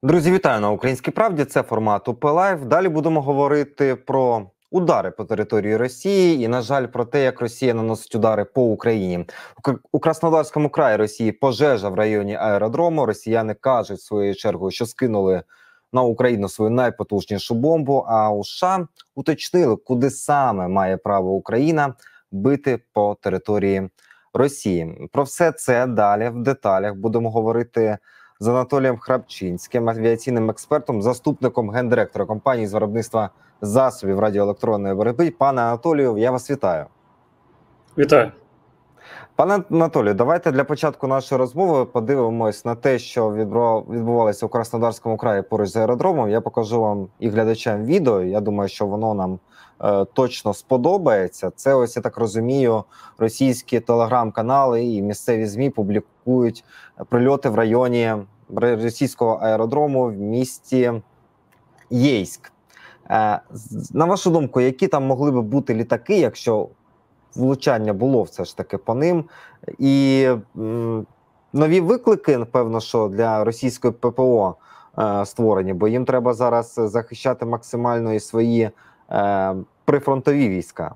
Друзі, вітаю на Українській правді. Це формат УП Лайв. Далі будемо говорити про удари по території Росії і, на жаль, про те, як Росія наносить удари по Україні. У Краснодарському краї Росії пожежа в районі аеродрому. Росіяни кажуть, своєю чергою, що скинули на Україну свою найпотужнішу бомбу. А у США уточнили, куди саме має право Україна бити по території Росії. Про все це далі в деталях будемо говорити з Анатолієм Храпчинським, авіаційним експертом, заступником гендиректора компанії з виробництва засобів радіоелектронної боротьби. Пане Анатолію, я вас вітаю. Вітаю. Пане Анатолію, давайте для початку нашої розмови подивимось на те, що відбувалося у Краснодарському краї поруч з аеродромом. Я покажу вам і глядачам відео. Я думаю, що воно нам точно сподобається. Це, ось я так розумію, російські телеграм-канали і місцеві ЗМІ публікують прильоти в районі російського аеродрому в місті Єйськ. На вашу думку, які там могли би бути літаки, якщо влучання було все ж таки по ним, і нові виклики, напевно, що для російської ППО створені, бо їм треба зараз захищати максимально і свої прифронтові війська.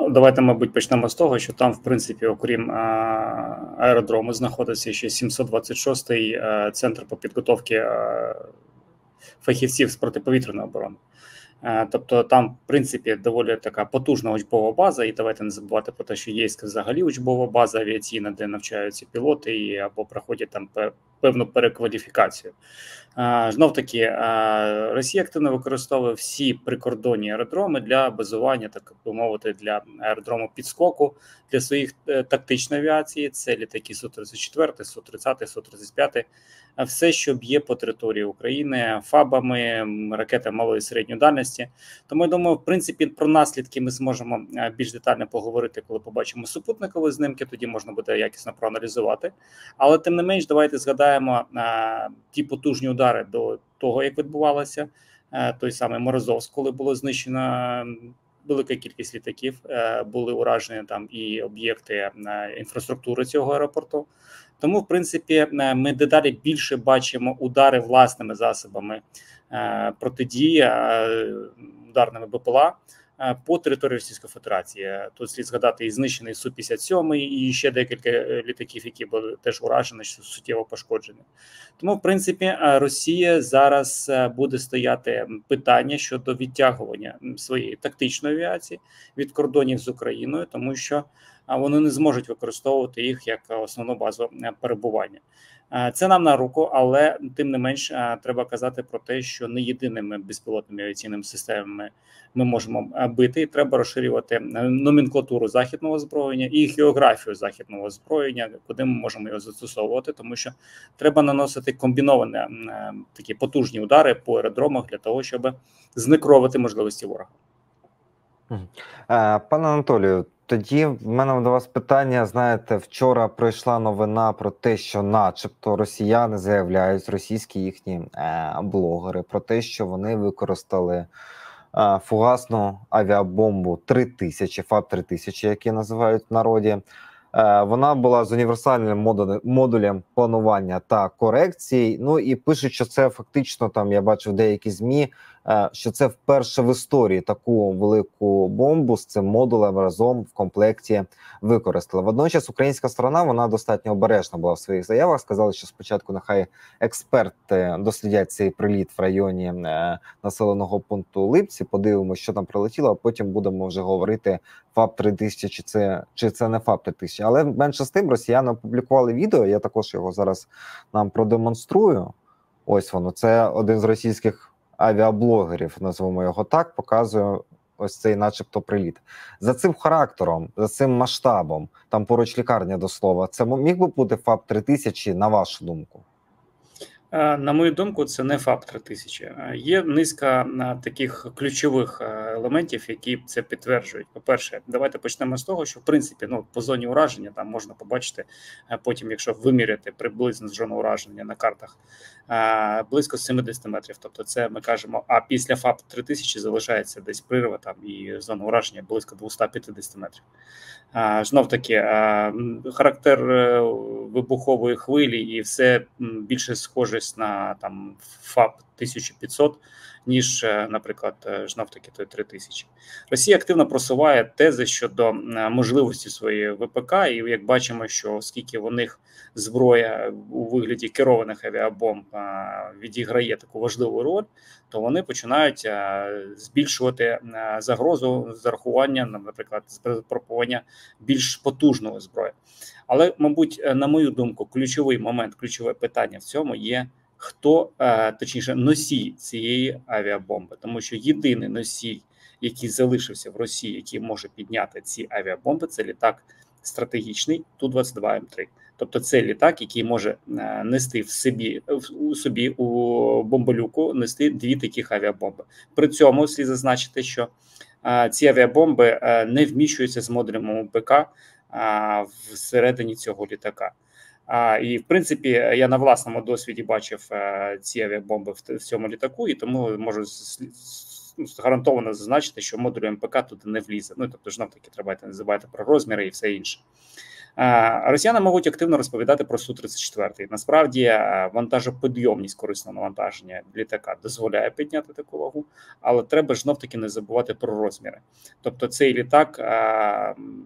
Давайте, мабуть, почнемо з того, що там, в принципі, окрім аеродрому, знаходиться ще 726-й центр по підготовці фахівців з протиповітряної оборони. Тобто там, в принципі, доволі така потужна учбова база, і давайте не забувати про те, що є взагалі учбова база авіаційна, де навчаються пілоти або проходять там певну перекваліфікацію. Знов таки, Росія активно використовує всі прикордонні аеродроми для базування, так би мовити, для аеродрому підскоку, для своїх тактичної авіації. Це літаки Су-34, Су-30, Су-35, все, що б'є по території України ФАБами, ракетами малої і середньої дальності. Тому, я думаю, в принципі, про наслідки ми зможемо більш детально поговорити, коли побачимо супутникові знімки, тоді можна буде якісно проаналізувати. Але, тим не менш, давайте згадаємо ті потужні удари до того, як відбувалося. Той самий Морозовськ, коли було знищено велика кількість літаків, були уражені там і об'єкти інфраструктури цього аеропорту. Тому, в принципі, ми дедалі більше бачимо удари власними засобами протидії, ударними БПЛА по території Російської Федерації. Тут слід згадати і знищений Су-57, і ще декілька літаків, які були теж уражені, суттєво пошкоджені. Тому, в принципі, Росія зараз буде стояти питання щодо відтягування своєї тактичної авіації від кордонів з Україною, тому що вони не зможуть використовувати їх як основну базу перебування. Це нам на руку, але тим не менш треба казати про те, що не єдиними безпілотними авіаційними системами ми можемо бити, і треба розширювати номенклатуру західного озброєння і географію західного озброєння, куди ми можемо його застосовувати, тому що треба наносити комбіновані такі потужні удари по аеродромах для того, щоб знекровити можливості ворога. Пане Анатолію, тоді в мене до вас питання. Знаєте, вчора пройшла новина про те, що начебто росіяни заявляють, російські їхні блогери, про те, що вони використали фугасну авіабомбу 3000, ФАБ-3000, які називають в народі. Вона була з універсальним модулем планування та корекцій. Ну і пишуть, що це фактично, там я бачив деякі ЗМІ, що це вперше в історії таку велику бомбу з цим модулем разом в комплекті використала. Водночас українська сторона, вона достатньо обережна була в своїх заявах. Сказали, що спочатку нехай експерти дослідять цей приліт в районі населеного пункту Липці, подивимося, що там прилетіло, а потім будемо вже говорити, ФАБ-3000 чи це не ФАБ-3000. Але менше з тим, росіяни опублікували відео, я також його зараз нам продемонструю. Ось воно, це один з російських авіаблогерів, назвемо його так, показує ось цей начебто приліт. За цим характером, за цим масштабом, там поруч лікарня до слова, це міг би бути ФАБ-3000, на вашу думку? На мою думку, це не ФАБ-3000. Є низка таких ключових елементів, які це підтверджують. По-перше, давайте почнемо з того, що в принципі по зоні ураження там можна побачити потім, якщо виміряти приблизно зону ураження на картах, близько 70 метрів. Тобто це ми кажемо, а після ФАБ-3000 залишається десь прірва там і зона ураження близько 250 метрів. Знов таки, характер вибухової хвилі і все більше схоже схожість на там ФАП 1500, ніж, наприклад, знов-таки той 3000. Росія активно просуває тези щодо можливості своєї ВПК, і як бачимо, що оскільки у них зброя у вигляді керованих авіабомб відіграє таку важливу роль, то вони починають збільшувати загрозу з зарахуванням, наприклад, запропонування більш потужної зброї. Але, мабуть, на мою думку, ключовий момент, ключове питання в цьому є, хто, точніше, носій цієї авіабомби. Тому що єдиний носій, який залишився в Росії, який може підняти ці авіабомби, це літак стратегічний Ту-22М3. Тобто це літак, який може нести у собі у бомболюку, нести 2 таких авіабомби. При цьому слід зазначити, що ці авіабомби не вміщуються з модулем УПК всередині цього літака. І, в принципі, я на власному досвіді бачив ці авіабомби в цьому літаку, і тому можу гарантовано зазначити, що модуль МПК туди не влізе. Ну, тобто, знов-таки, треба не забувати про розміри і все інше. Росіяни можуть активно розповідати про Су-34. Насправді, вантажопідйомність корисного навантаження літака дозволяє підняти таку вагу, але треба знов-таки не забувати про розміри. Тобто цей літак,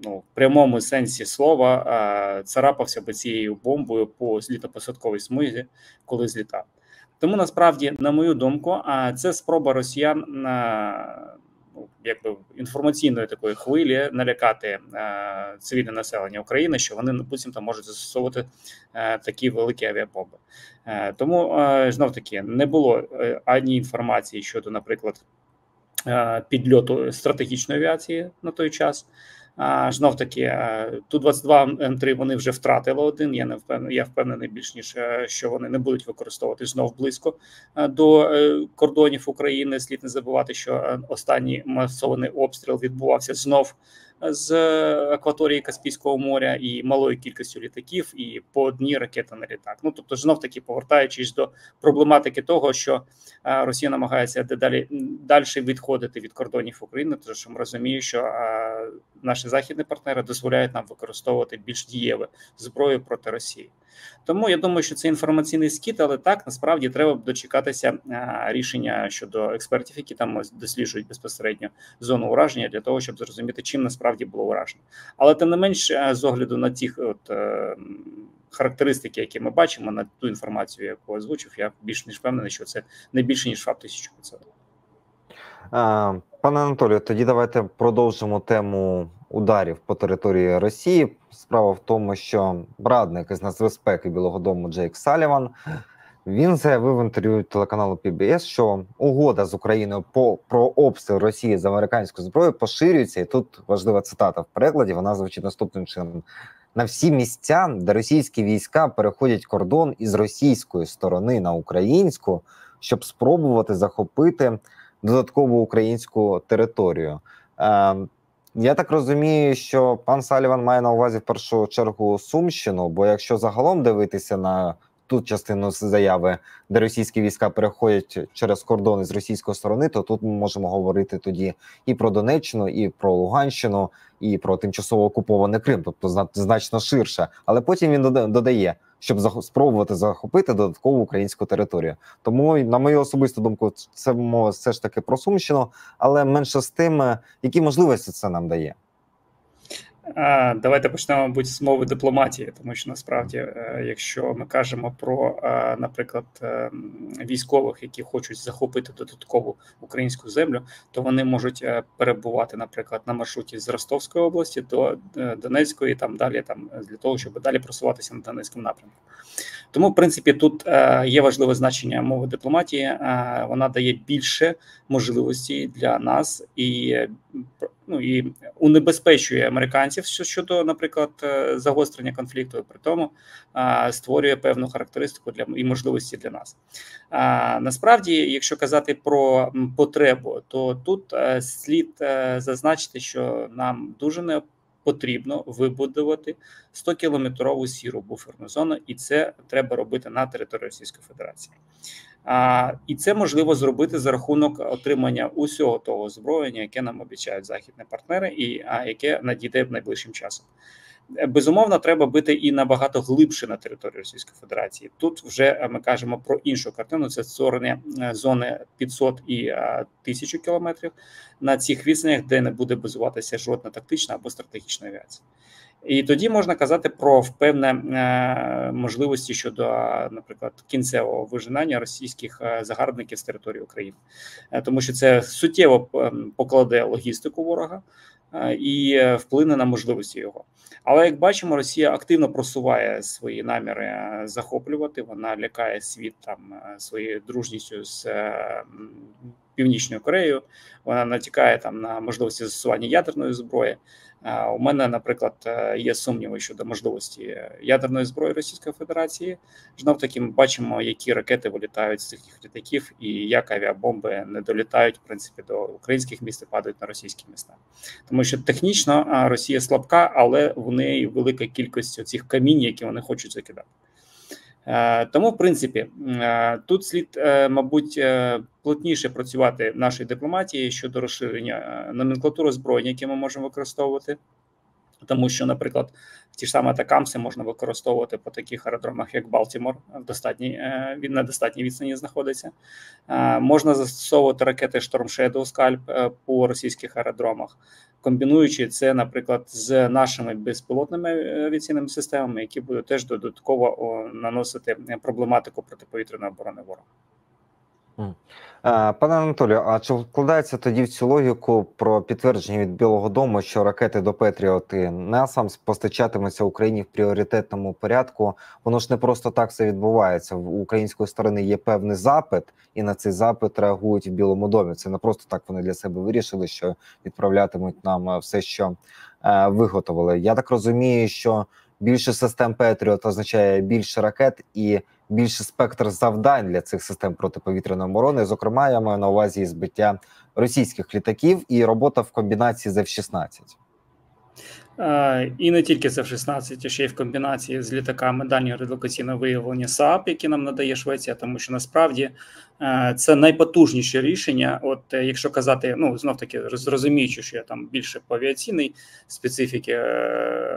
в прямому сенсі слова, царапався би цією бомбою по злітно-посадковій смузі, коли злітав. Тому, насправді, на мою думку, це спроба росіян якби інформаційної такої хвилі налякати цивільне населення України, що вони, буцімто, можуть застосовувати такі великі авіабомби. Тому, знов-таки, не було ані інформації щодо, наприклад, підльоту стратегічної авіації на той час. Знов-таки, Ту-22М3 вони вже втратили один, я впевнений більш ніж, що вони не будуть використовувати знов близько до кордонів України. Слід не забувати, що останній масований обстріл відбувався знов з акваторії Каспійського моря і малою кількістю літаків, і по одній ракеті на літак. Ну, тобто, знов-таки, повертаючись до проблематики того, що Росія намагається далі відходити від кордонів України, тому що ми розуміємо, що наші західні партнери дозволяють нам використовувати більш дієву зброю проти Росії. Тому я думаю, що це інформаційний скіт, але так, насправді, треба дочекатися рішення щодо експертів, які там досліджують безпосередньо зону ураження, для того, щоб зрозуміти, чим насправді було уражено. Але тим не менш, з огляду на ті характеристики, які ми бачимо, на ту інформацію, яку озвучив, я більш ніж впевнений, що це не більше, ніж ФАП 1500. Пане Анатолію, тоді давайте продовжимо тему ударів по території Росії. Справа в тому, що радник із нацбезпеки Білого Дому Джейк Саліван, він заявив в інтерв'ю телеканалу PBS, що угода з Україною про обстріл Росії з американською зброєю поширюється, і тут важлива цитата в перекладі, вона звучить наступним чином: на всі місця, де російські війська переходять кордон із російської сторони на українську, щоб спробувати захопити додаткову українську територію. Я так розумію, що пан Саліван має на увазі в першу чергу Сумщину, бо якщо загалом дивитися на ту частину заяви, де російські війська переходять через кордони з російської сторони, то тут ми можемо говорити тоді і про Донеччину, і про Луганщину, і про тимчасово окупований Крим, тобто значно ширше. Але потім він додає, щоб спробувати захопити додаткову українську територію. Тому, на мою особисту думку, це мова все ж таки про Сумщину, але менше з тим, які можливості це нам дає. Давайте почнемо, мабуть, з мови дипломатії, тому що насправді, якщо ми кажемо про, наприклад, військових, які хочуть захопити додаткову українську землю, то вони можуть перебувати, наприклад, на маршруті з Ростовської області до Донецької, там далі, для того, щоб далі просуватися на Донецькому напрямку. Тому, в принципі, тут є важливе значення мови дипломатії, вона дає більше можливостей для нас і унебезпечує американців щодо, наприклад, загострення конфлікту, при тому створює певну характеристику і можливості для нас. Насправді, якщо казати про потребу, то тут слід зазначити, що нам дуже потрібно вибудувати 100-кілометрову сіру буферну зону, і це треба робити на території Російської Федерації. І це можливо зробити за рахунок отримання усього того озброєння, яке нам обіцяють західні партнери, і яке надійде найближчим часом. Безумовно, треба бити і набагато глибше на територію Російської Федерації. Тут вже ми кажемо про іншу картину. Це створення зони 500 і 1000 кілометрів на цих відстанях, де не буде базуватися жодна тактична або стратегічна авіація. І тоді можна казати про певне можливості щодо, наприклад, кінцевого вижинання російських загарбників з території України, тому що це суттєво покладе логістику ворога і вплине на можливості його. Але як бачимо, Росія активно просуває свої наміри захоплювати. Вона лякає світ там своєю дружністю з Північною Кореєю. Вона натякає там на можливості застосування ядерної зброї. У мене, наприклад, є сумніви щодо можливості ядерної зброї Російської Федерації. Знов таки ми бачимо, які ракети вилітають з цих літаків і як авіабомби не долітають, в принципі, до українських міст і падають на російські міста. Тому що технічно Росія слабка, але в неї велика кількість цих камінь, які вони хочуть закидати. Тому, в принципі, тут слід, мабуть, плотніше працювати нашій дипломатії щодо розширення номенклатури озброєння, яке ми можемо використовувати. Тому що, наприклад, ті ж самі атакамси можна використовувати по таких аеродромах, як Балтімор, на достатній відстані знаходиться. Можна застосовувати ракети Storm Shadow, Скальп по російських аеродромах, комбінуючи це, наприклад, з нашими безпілотними авіаційними системами, які будуть теж додатково наносити проблематику протиповітряної оборони ворога. Пане Анатолію, а чи вкладається тоді в цю логіку про підтвердження від Білого Дому, що ракети до Петріот і NASAMS постачатимуться Україні в пріоритетному порядку? Воно ж не просто так все відбувається. У української сторони є певний запит, і на цей запит реагують в Білому домі. Це не просто так вони для себе вирішили, що відправлятимуть нам все, що виготовили. Я так розумію, що більше систем Петріот означає більше ракет і більший спектр завдань для цих систем протиповітряної оборони. Зокрема, я маю на увазі збиття російських літаків і робота в комбінації з F-16. І не тільки з F-16, а ще й в комбінації з літаками дальнього радіолокаційного виявлення СААП, які нам надає Швеція, тому що насправді це найпотужніше рішення. От якщо казати, ну знов таки розуміючи, що я там більше по авіаційній специфіки,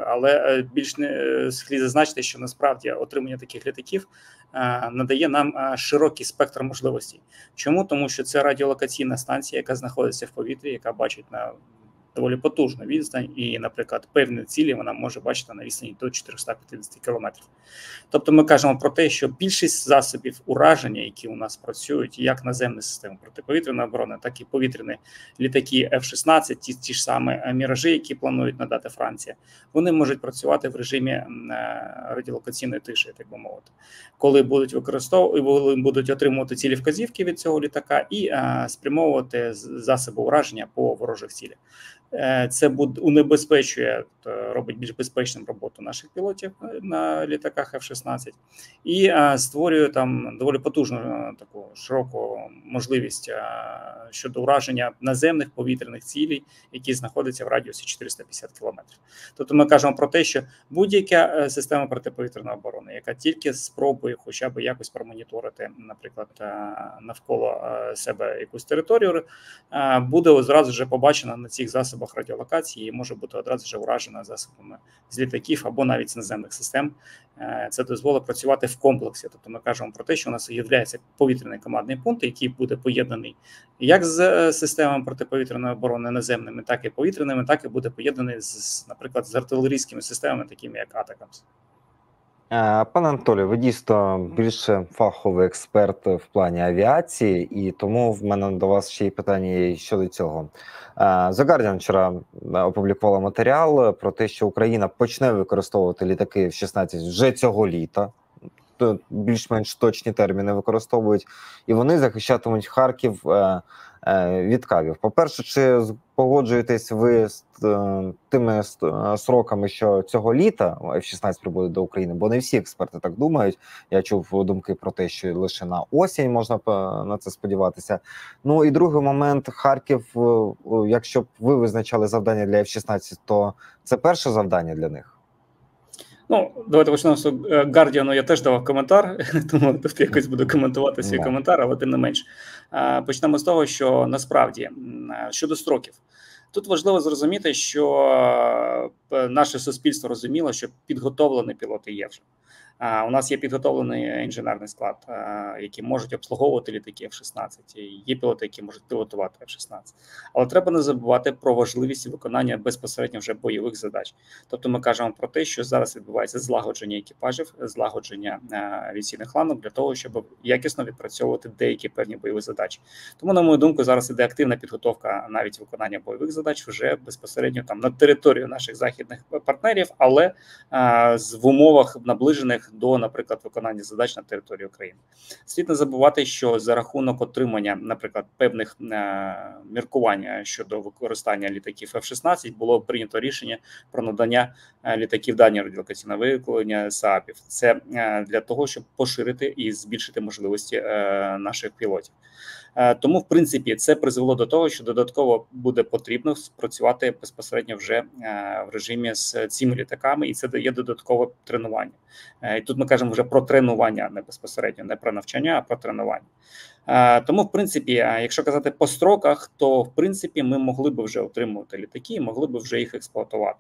але більш не слід зазначити, що насправді отримання таких літаків надає нам широкий спектр можливостей. Чому? Тому що це радіолокаційна станція, яка знаходиться в повітрі, яка бачить на доволі потужна відстань, і, наприклад, певні цілі вона може бачити на відстані до 450 кілометрів. Тобто ми кажемо про те, що більшість засобів ураження, які у нас працюють, як наземні системи протиповітряної оборони, так і повітряні літаки F-16, ті ж самі «Міражі», які планують надати Франція, вони можуть працювати в режимі радіолокаційної тиші, так би мовити, коли будуть отримувати цілі вказівки від цього літака і спрямовувати засоби ураження по ворожих цілях. Це унебезпечує, робить більш безпечним роботу наших пілотів на літаках F-16 і створює там доволі потужну таку широку можливість щодо ураження наземних повітряних цілей, які знаходяться в радіусі 450 кілометрів. Тобто ми кажемо про те, що будь-яка система протиповітряної оборони, яка тільки спробує хоча б якось промоніторити, наприклад, навколо себе якусь територію, буде одразу вже побачена на цих засобах радіолокації і може бути одразу вже уражена засобами з літаків або навіть з наземних систем. Це дозволить працювати в комплексі. Тобто ми кажемо про те, що у нас є повітряний командний пункт, який буде поєднаний як з системами протиповітряної оборони наземними, так і повітряними, так і буде поєднаний наприклад, з артилерійськими системами, такими як Атакамс. Пане Анатолію, ви дійсно більше фаховий експерт в плані авіації, і тому в мене до вас ще й питання щодо цього. The Guardian вчора опублікувала матеріал про те, що Україна почне використовувати літаки F-16 вже цього літа. Більш-менш точні терміни використовують, і вони захищатимуть Харків від кавів. По-перше, чи погоджуєтесь ви з тими сроками, що цього літа F-16 прибуде до України? Бо не всі експерти так думають. Я чув думки про те, що лише на осінь можна на це сподіватися. Ну і другий момент, Харків, якщо б ви визначали завдання для F-16, то це перше завдання для них? Ну, давайте почнемо з Guardian, я теж давав коментар, тому тут якось буду коментувати свій коментар, але тим не менш. Почнемо з того, що насправді, щодо строків. Тут важливо зрозуміти, що наше суспільство розуміло, що підготовлені пілоти є вже. У нас є підготовлений інженерний склад, які можуть обслуговувати літаки F-16. Є пілоти, які можуть пілотувати F-16. Але треба не забувати про важливість виконання безпосередньо вже бойових задач. Тобто ми кажемо про те, що зараз відбувається злагодження екіпажів, злагодження авіаційних ланок для того, щоб якісно відпрацьовувати деякі певні бойові задачі. Тому, на мою думку, зараз іде активна підготовка навіть виконання бойових задач вже безпосередньо там на територію наших західних партнерів, але в умовах наближених до, наприклад, виконання задач на території України. Слід не забувати, що за рахунок отримання, наприклад, певних міркувань щодо використання літаків F-16 було прийнято рішення про надання літаків дальнього радіолокаційного виявлення СААПів. Це для того, щоб поширити і збільшити можливості наших пілотів. Тому, в принципі, це призвело до того, що додатково буде потрібно спрацювати безпосередньо вже в режимі з цими літаками, і це дає додаткове тренування. І тут ми кажемо вже про тренування, не безпосередньо, не про навчання, а про тренування. Тому, в принципі, якщо казати по строках, то, в принципі, ми могли б вже отримувати літаки і могли б вже їх експлуатувати.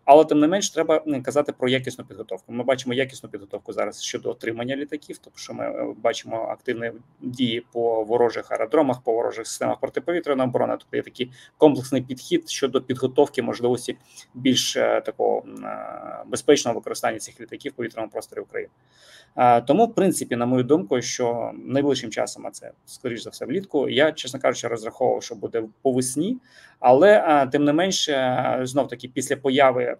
Але, тим не менш, треба казати про якісну підготовку. Ми бачимо якісну підготовку зараз щодо отримання літаків, тому що ми бачимо активні дії по ворожих аеродромах, по ворожих системах протиповітряної оборони. Тобто є такий комплексний підхід щодо підготовки можливості більш такого безпечного використання цих літаків в повітряному просторі України. Тому, в принципі, на мою думку, що найближчим часом, а це, скоріш за все, влітку, я, чесно кажучи, розраховував, що буде по весні, але, тим не менше, знов-таки, після появи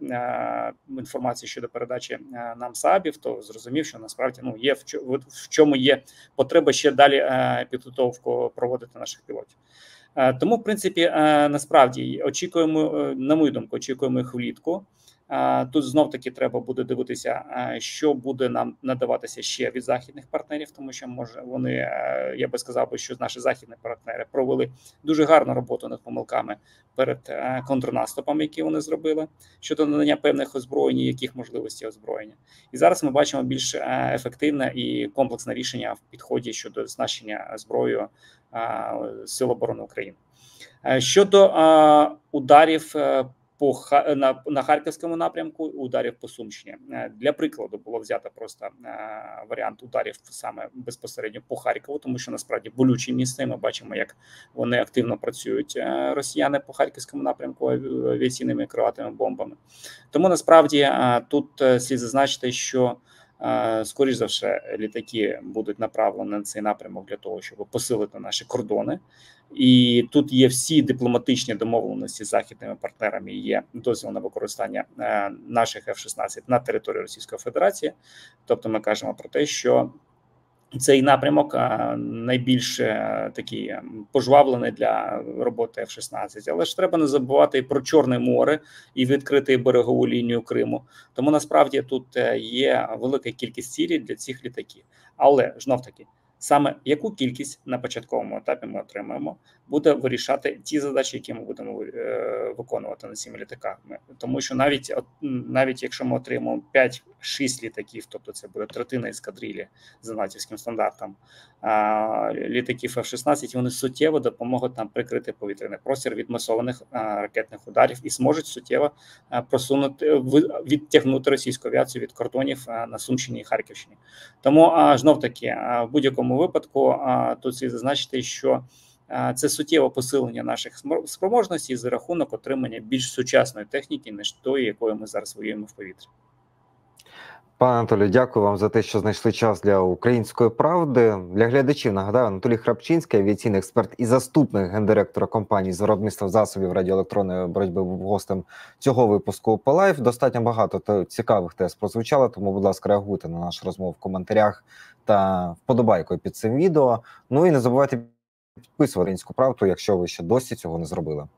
інформації щодо передачі нам СААБів, то зрозумів, що насправді є в чому є потреба ще далі підготовку проводити наших пілотів. Тому, в принципі, насправді очікуємо, на мою думку, очікуємо їх влітку. Тут знов-таки треба буде дивитися, що буде нам надаватися ще від західних партнерів, тому що, може, вони, я би сказав, що наші західні партнери провели дуже гарну роботу над помилками перед контрнаступом, які вони зробили, щодо надання певних озброєнь, яких можливостей озброєння. І зараз ми бачимо більш ефективне і комплексне рішення в підході щодо оснащення зброєю Сил оборони України. Щодо ударів на Харківському напрямку, ударів по Сумщині. Для прикладу було взято просто варіант ударів саме безпосередньо по Харкову, тому що насправді болючі місце. Ми бачимо, як вони активно працюють, росіяни, по Харківському напрямку авіаційними крилатими бомбами. Тому насправді тут слід зазначити, що скоріш за все, літаки будуть направлені на цей напрямок для того, щоб посилити наші кордони. І тут є всі дипломатичні домовленості з західними партнерами, є дозвіл на використання наших F-16 на території Російської Федерації. Тобто ми кажемо про те, що цей напрямок найбільш такий пожвавлений для роботи F-16. Але ж треба не забувати і про Чорне море, і відкрити берегову лінію Криму. Тому насправді тут є велика кількість цілей для цих літаків. Але, знов-таки, саме яку кількість на початковому етапі ми отримаємо, буде вирішати ті задачі, які ми будемо виконувати на цими літаками. Тому що навіть якщо ми отримаємо 5-6 літаків, тобто це буде третина ескадрилі за натівським стандартом, літаків F-16, вони суттєво допоможуть нам прикрити повітряний простір від масованих ракетних ударів і зможуть суттєво відтягнути російську авіацію від кордонів на Сумщині і Харківщині. Тому, знов-таки, в будь-якому випадку тут слід зазначити, що це суттєве посилення наших спроможностей за рахунок отримання більш сучасної техніки, ніж тої, якою ми зараз воюємо в повітрі. Пане Анатолію, дякую вам за те, що знайшли час для «Української правди». Для глядачів нагадаю, Анатолій Храпчинський, авіаційний експерт і заступник гендиректора компанії з виробництва засобів радіоелектронної боротьби, був гостем цього випуску по лайв. Достатньо багато цікавих тез прозвучало, тому, будь ласка, реагуйте на нашу розмову в коментарях та вподобайкою під цим відео. Ну і не забувайте підписувати «Українську правду», якщо ви ще досі цього не зробили.